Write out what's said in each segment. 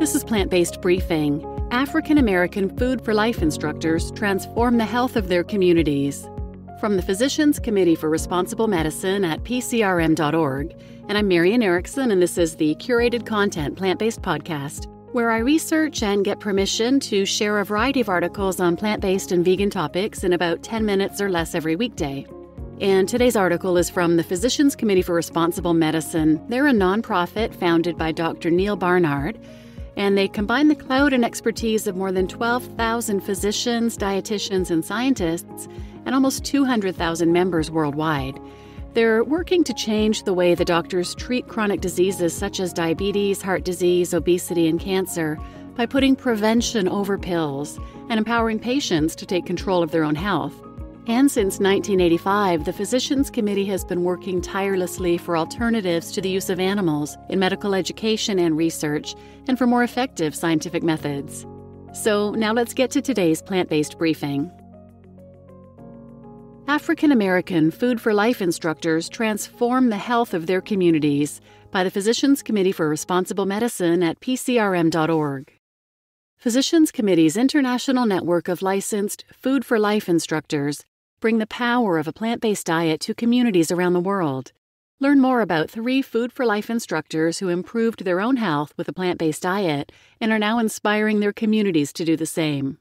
This is Plant-Based Briefing. African American Food for Life instructors transform the health of their communities. From the Physicians Committee for Responsible Medicine at PCRM.org, and I'm Marian Erickson, and this is the curated content plant-based podcast, where I research and get permission to share a variety of articles on plant-based and vegan topics in about 10 minutes or less every weekday. And today's article is from the Physicians Committee for Responsible Medicine. They're a nonprofit founded by Dr. Neal Barnard, and they combine the clout and expertise of more than 12,000 physicians, dietitians, and scientists, and almost 200,000 members worldwide. They're working to change the way the doctors treat chronic diseases such as diabetes, heart disease, obesity, and cancer by putting prevention over pills and empowering patients to take control of their own health. And since 1985, the Physicians Committee has been working tirelessly for alternatives to the use of animals in medical education and research, and for more effective scientific methods. So now let's get to today's plant-based briefing. African American Food for Life instructors transform the health of their communities by the Physicians Committee for Responsible Medicine at PCRM.org. Physicians Committee's international network of licensed Food for Life instructors bring the power of a plant-based diet to communities around the world. Learn more about 3 Food for Life instructors who improved their own health with a plant-based diet and are now inspiring their communities to do the same.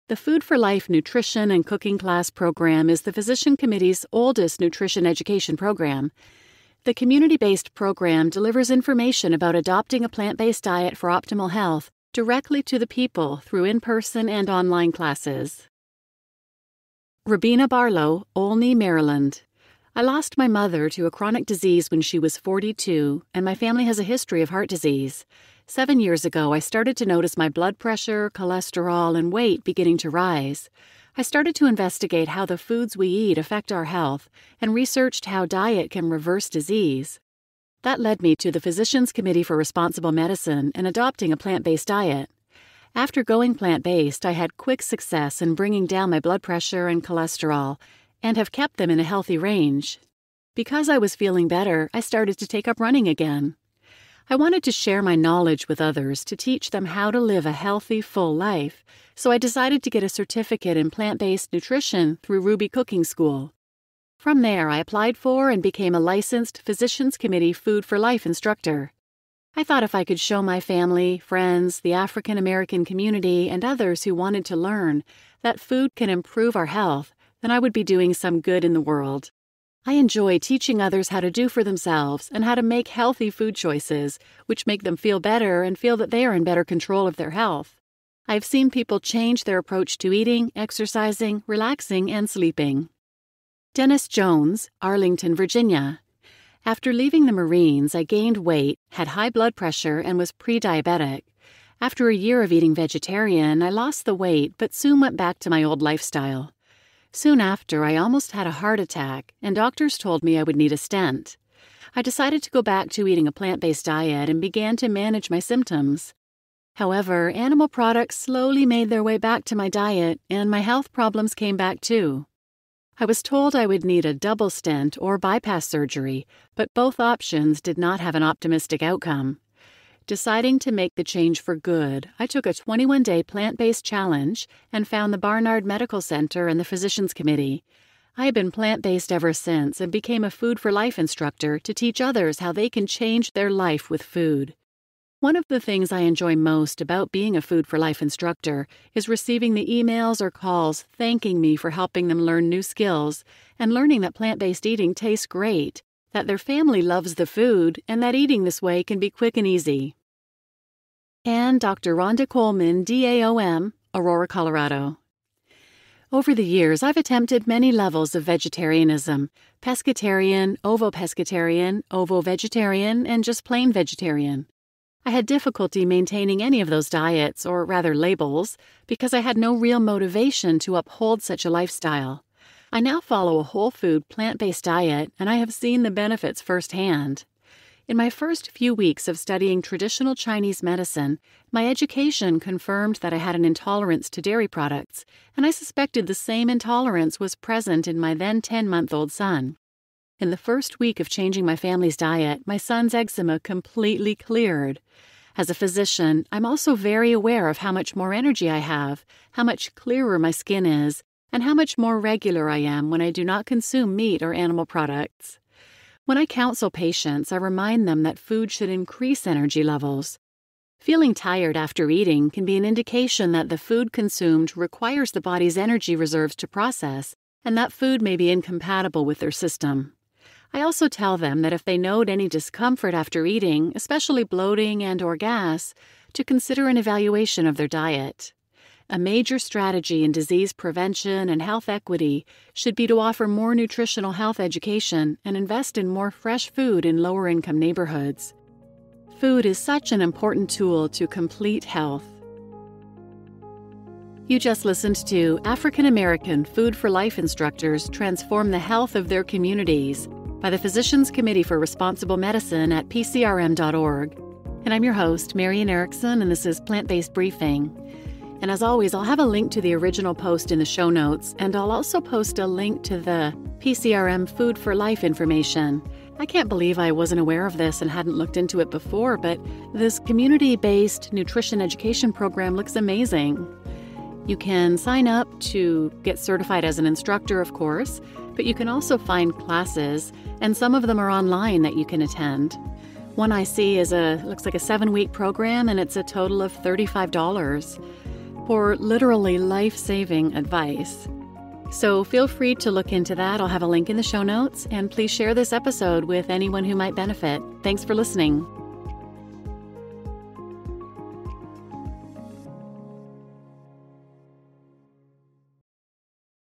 The Food for Life Nutrition and Cooking Class program is the Physician Committee's oldest nutrition education program. The community-based program delivers information about adopting a plant-based diet for optimal health directly to the people through in-person and online classes. Rabina Barlow, Olney, Maryland. I lost my mother to a chronic disease when she was 42, and my family has a history of heart disease. 7 years ago, I started to notice my blood pressure, cholesterol, and weight beginning to rise. I started to investigate how the foods we eat affect our health and researched how diet can reverse disease. That led me to the Physicians Committee for Responsible Medicine and adopting a plant-based diet. After going plant-based, I had quick success in bringing down my blood pressure and cholesterol and have kept them in a healthy range. Because I was feeling better, I started to take up running again. I wanted to share my knowledge with others to teach them how to live a healthy, full life, so I decided to get a certificate in plant-based nutrition through Ruby Cooking School. From there, I applied for and became a licensed Physicians Committee Food for Life instructor. I thought if I could show my family, friends, the African American community, and others who wanted to learn that food can improve our health, then I would be doing some good in the world. I enjoy teaching others how to do for themselves and how to make healthy food choices, which make them feel better and feel that they are in better control of their health. I've seen people change their approach to eating, exercising, relaxing, and sleeping. Dennis Jones, Arlington, Virginia. After leaving the Marines, I gained weight, had high blood pressure, and was pre-diabetic. After a year of eating vegetarian, I lost the weight but soon went back to my old lifestyle. Soon after, I almost had a heart attack, and doctors told me I would need a stent. I decided to go back to eating a plant-based diet and began to manage my symptoms. However, animal products slowly made their way back to my diet, and my health problems came back too. I was told I would need a double stent or bypass surgery, but both options did not have an optimistic outcome. Deciding to make the change for good, I took a 21-day plant-based challenge and found the Barnard Medical Center and the Physicians Committee. I have been plant-based ever since and became a Food for Life instructor to teach others how they can change their life with food. One of the things I enjoy most about being a Food for Life instructor is receiving the emails or calls thanking me for helping them learn new skills and learning that plant-based eating tastes great, that their family loves the food, and that eating this way can be quick and easy. And Dr. Rhonda Coleman, DAOM, Aurora, Colorado. Over the years, I've attempted many levels of vegetarianism: pescatarian, ovo-pescatarian, ovo-vegetarian, and just plain vegetarian. I had difficulty maintaining any of those diets, or rather labels, because I had no real motivation to uphold such a lifestyle. I now follow a whole food, plant-based diet, and I have seen the benefits firsthand. In my first few weeks of studying traditional Chinese medicine, my education confirmed that I had an intolerance to dairy products, and I suspected the same intolerance was present in my then 10-month-old son. In the first week of changing my family's diet, my son's eczema completely cleared. As a physician, I'm also very aware of how much more energy I have, how much clearer my skin is, and how much more regular I am when I do not consume meat or animal products. When I counsel patients, I remind them that food should increase energy levels. Feeling tired after eating can be an indication that the food consumed requires the body's energy reserves to process, and that food may be incompatible with their system. I also tell them that if they note any discomfort after eating, especially bloating and/or gas, to consider an evaluation of their diet. A major strategy in disease prevention and health equity should be to offer more nutritional health education and invest in more fresh food in lower-income neighborhoods. Food is such an important tool to complete health. You just listened to African American Food for Life instructors transform the health of their communities by the Physicians Committee for Responsible Medicine at PCRM.org. And I'm your host, Marian Erickson, and this is Plant-Based Briefing. And as always, I'll have a link to the original post in the show notes, and I'll also post a link to the PCRM Food for Life information. I can't believe I wasn't aware of this and hadn't looked into it before, but this community-based nutrition education program looks amazing. You can sign up to get certified as an instructor, of course, but you can also find classes, and some of them are online that you can attend. One I see looks like a 7-week program, and it's a total of $35 for literally life-saving advice. So feel free to look into that. I'll have a link in the show notes, and please share this episode with anyone who might benefit. Thanks for listening.